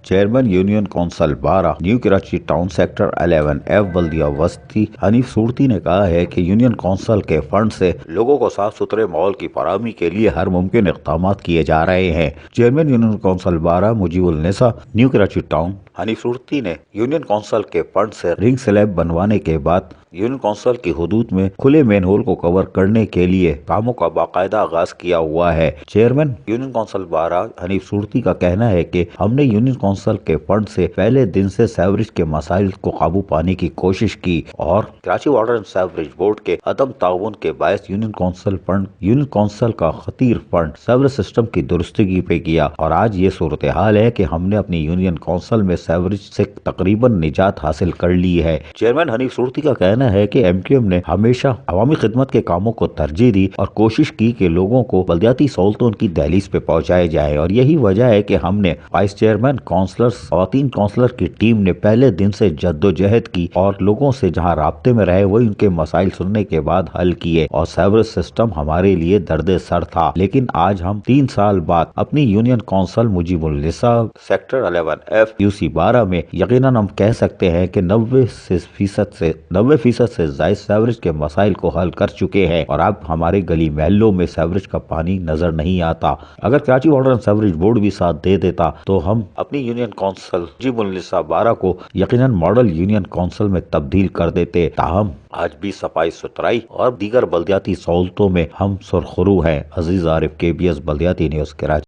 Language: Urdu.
Chairman union council 12 new Karachi town sector 11F بلدیہ وسطی حنیف صورتی نے کہا ہے کہ یونین کونسل کے فنڈ سے لوگوں کو صاف ستھرے ماحول کی فراہمی کے لیے ہر ممکن اقدامات کیے جا رہے ہیں۔ چیئرمین یونین کونسل 12 مجیب النساء نیو کراچی ٹاؤن حنیف صورتی نے یونین کونسل کے فنڈ سے رنگ سلیب بنوانے کے بعد یونین کونسل کی حدود میں کھلے مین ہول کو کور کرنے کے لیے کاموں کا باقاعدہ آغاز کیا ہوا ہے۔ چیئرمین یونین کونسل 12 حنیف صورتی کا کہنا ہے کہ ہم نے یونین کونسل کے فنڈ سے پہلے دن سے سیوریج کے مسائل کو قابو پانے کی کوشش کی اور Karachi water and sewerage board کے عدم تعاون کے باعث یونین کونسل کا خطیر فنڈ سیوریج سسٹم کی درستگی پہ کیا اور آج یہ صورتحال ہے کہ ہم نے اپنی یونین کونسل میں سیوریج سے تقریباً نجات حاصل کر لی ہے۔ چیئرمین حنیف صورتی کا کہنا ہے کہ MQM نے ہمیشہ عوامی خدمت کے کاموں کو ترجیح دی اور کوشش کی کہ لوگوں کو بلدیاتی سہولتوں کی دہلیز پہ پہنچائے جائے اور یہی وجہ ہے کہ ہم نے وائس چیئرمین کونسلرز خواتین کونسلر کی ٹیم نے پہلے دن سے جدوجہد کی اور لوگوں سے جہاں رابطے میں رہے وہی ان کے مسائل سننے کے بعد حل کیے اور سیوریج سسٹم ہمارے لیے درد سر تھا، لیکن آج ہم 3 سال بعد اپنی یونین کونسل مجیب النساء سیکٹر 11F UC 12 میں یقیناً ہم کہہ سکتے ہیں کہ 90% سے زائد سیوریج کے مسائل کو حل کر چکے ہیں اور اب ہمارے گلی محلوں میں سیوریج کا پانی نظر نہیں آتا۔ اگر Karachi water and sewerage board بھی ساتھ دے دیتا تو ہم اپنی یونین کونسل مجیب النساء 12 کو یقیناً ماڈل یونین کونسل میں تبدیل کر دیتے، تاہم آج بھی صفائی ستھرائی اور دیگر بلدیاتی سہولتوں میں ہم سرخرو ہیں۔ عزیز عارف KBS بلدیاتی نیوز کراچی۔